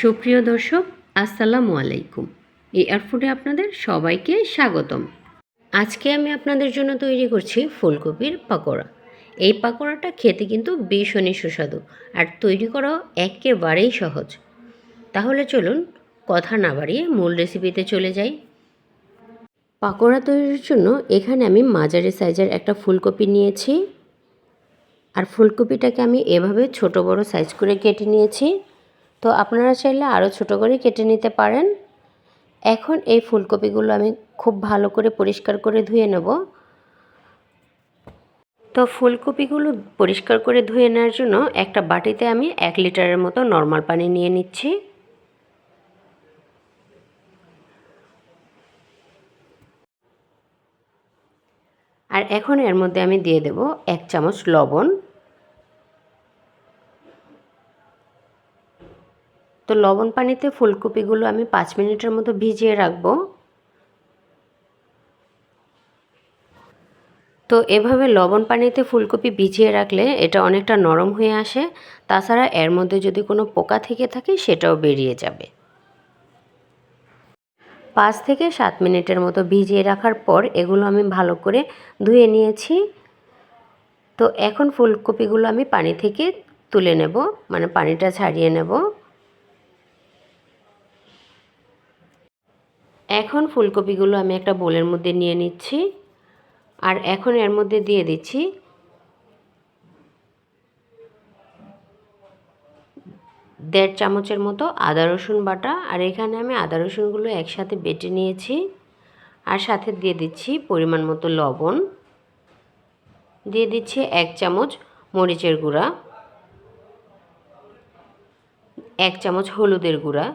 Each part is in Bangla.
সুপ্রিয় দর্শক, আসসালামু আলাইকুম। এআর ফুডে আপনাদের সবাইকে স্বাগতম। আজকে আমি আপনাদের জন্য তৈরি করছি ফুলকপির পাকোড়া। এই পাকোড়াটা খেতে কিন্তু ভীষণই সুস্বাদু আর তৈরি করাও একেবারেই সহজ। তাহলে চলুন কথা না বাড়িয়ে মূল রেসিপিতে চলে যাই। পাকোড়া তৈরির জন্য এখানে আমি মাঝারি সাইজের একটা ফুলকপি নিয়েছি, আর ফুলকপিটাকে আমি এভাবে ছোট বড় সাইজ করে কেটে নিয়েছি। তো আপনারা চাইলে আরও ছোটো করে কেটে নিতে পারেন। এখন এই ফুলকপিগুলো আমি খুব ভালো করে পরিষ্কার করে ধুয়ে নেব। তো ফুলকপিগুলো পরিষ্কার করে ধুয়ে নেওয়ার জন্য একটা বাটিতে আমি 1 লিটারের মতো নর্মাল পানি নিয়ে নিচ্ছি। আর এখন এর মধ্যে আমি দিয়ে দেব 1 চামচ লবণ। তো লবণ পানিতে ফুলকপিগুলো আমি 5 মিনিটের মতো ভিজিয়ে রাখবো। তো এভাবে লবণ পানিতে ফুলকপি ভিজিয়ে রাখলে এটা অনেকটা নরম হয়ে আসে। তাছাড়া এর মধ্যে যদি কোনো পোকা থেকে থাকে সেটাও বেরিয়ে যাবে। 5 থেকে 7 মিনিটের মতো ভিজিয়ে রাখার পর এগুলো আমি ভালো করে ধুয়ে নিয়েছি। তো এখন ফুলকপিগুলো আমি পানি থেকে তুলে নেব, মানে পানিটা ছাড়িয়ে নেব। এখন ফুলকপিগুলো আমি একটা বোলের মধ্যে নিয়ে নিচ্ছি। আর এখন এর মধ্যে দিয়ে দিচ্ছি 1.5 চামচের মতো আদা রসুন বাটা। আর এখানে আমি আদা রসুনগুলো একসাথে বেটে নিয়েছি। আর সাথে দিয়ে দিচ্ছি পরিমাণ মতো লবণ, দিয়ে দিচ্ছি 1 চামচ মরিচের গুঁড়া, 1 চামচ হলুদের গুঁড়া,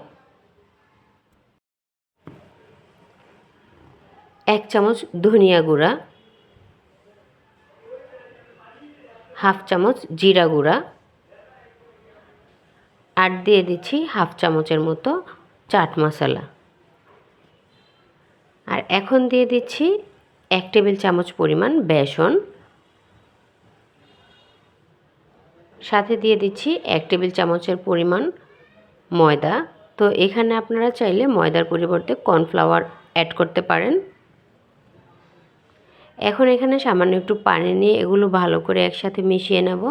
1 চামচ ধনিয়া গুঁড়া, 1/2 চামচ জিরা গুঁড়া, আর দিয়ে দিচ্ছি 1/2 চামচের মতো চাট মশলা। আর এখন দিয়ে দিচ্ছি 1 টেবিল চামচ পরিমাণ বেসন, সাথে দিয়ে দিচ্ছি 1 টেবিল চামচের পরিমাণ ময়দা। তো এখানে আপনারা চাইলে ময়দার পরিবর্তে কর্নফ্লাওয়ার অ্যাড করতে পারেন। এখন এখানে সামান্য একটু পানি নিয়ে এগুলো ভালো করে একসাথে মিশিয়ে নেব।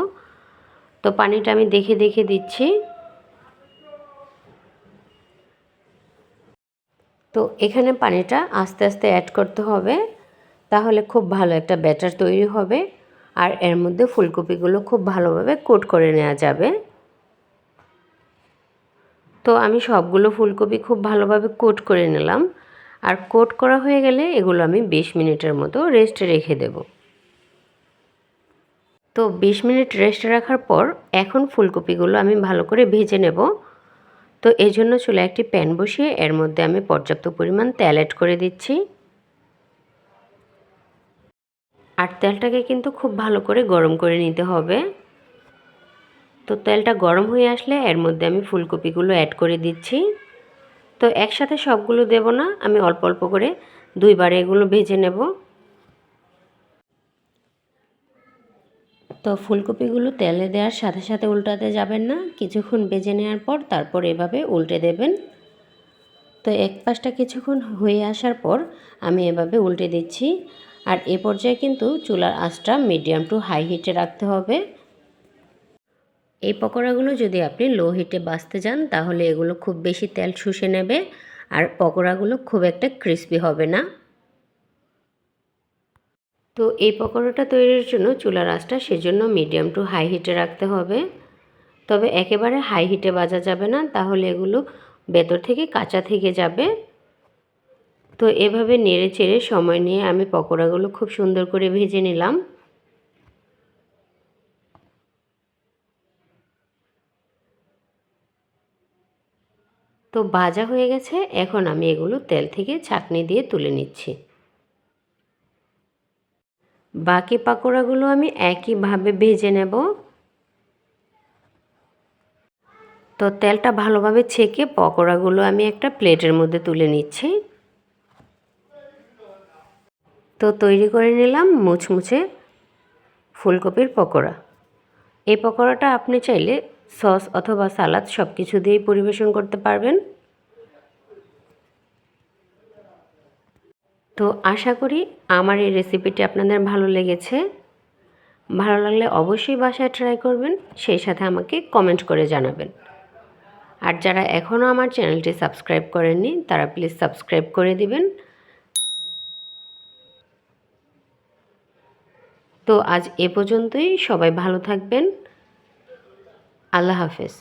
তো পানিটা আমি দেখে দেখে দিচ্ছি। তো এখানে পানিটা আস্তে আস্তে অ্যাড করতে হবে, তাহলে খুব ভালো একটা ব্যাটার তৈরি হবে। আর এর মধ্যে ফুলকপিগুলো খুব ভালোভাবে কোট করে নেওয়া যাবে। তো আমি সবগুলো ফুলকপি খুব ভালোভাবে কোট করে নিলাম। আর কোট করা হয়ে গেলে এগুলো আমি 20 মিনিটের মতো রেস্টে রেখে দেব। তো 20 মিনিট রেস্টে রাখার পর এখন ফুলকপিগুলো আমি ভালো করে ভেজে নেব। তো এই জন্য চুলায় একটি প্যান বসিয়ে এর মধ্যে আমি পর্যাপ্ত পরিমাণ তেল অ্যাড করে দিচ্ছি। আর তেলটাকে কিন্তু খুব ভালো করে গরম করে নিতে হবে। তো তেলটা গরম হয়ে আসলে এর মধ্যে আমি ফুলকপিগুলো অ্যাড করে দিচ্ছি। তো একসাথে সবগুলো দেব না, আমি অল্প অল্প করে দুইবারে এগুলো ভেজে নেব। তো ফুলকপিগুলো তেলে দেওয়ার সাথে সাথে উল্টাতে যাবেন না, কিছুক্ষণ ভেজে নেওয়ার পর তারপর এভাবে উল্টে দেবেন। তো এক পাশটা কিছুক্ষণ হয়ে আসার পর আমি এভাবে উল্টে দিচ্ছি। আর এ পর্যায়ে কিন্তু চুলার আঁচটা মিডিয়াম টু হাই হিটে রাখতে হবে। এই পকোড়াগুলো যদি আপনি লো হিটে ভাজতে যান তাহলে এগুলো খুব বেশি তেল শুষে নেবে আর পকোড়াগুলো খুব একটা ক্রিস্পি হবে না। তো এই পকোড়াটা তৈরির জন্য চুলার আঁচটা সেজন্য মিডিয়াম টু হাই হিটে রাখতে হবে। তবে একেবারে হাই হিটে ভাজা যাবে না, তাহলে এগুলো ভেতর থেকে কাঁচা থেকে যাবে। তো এভাবে নেড়ে চেড়ে সময় নিয়ে আমি পকোড়াগুলো খুব সুন্দর করে ভেজে নিলাম। তো ভাজা হয়ে গেছে, এখন আমি এগুলো তেল থেকে ছাঁকনি দিয়ে তুলে নিচ্ছি। বাকি পকোড়াগুলো আমি একইভাবে ভেজে নেব। তো তেলটা ভালোভাবে ছেঁকে পকোড়াগুলো আমি একটা প্লেটের মধ্যে তুলে নিচ্ছি। তো তৈরি করে নিলাম মুচমুচে ফুলকপির পকোড়া। এই পকোড়াটা আপনি চাইলে সস অথবা সালাদ সব কিছু দিয়েই পরিবেশন করতে পারবেন। তো আশা করি আমার এই রেসিপিটি আপনাদের ভালো লেগেছে। ভালো লাগলে অবশ্যই বাসায় ট্রাই করবেন, সেই সাথে আমাকে কমেন্ট করে জানাবেন। আর যারা এখনও আমার চ্যানেলটি সাবস্ক্রাইব করেননি তারা প্লিজ সাবস্ক্রাইব করে দিবেন। তো আজ এ পর্যন্তই, সবাই ভালো থাকবেন। আল্লাহ হাফেজ।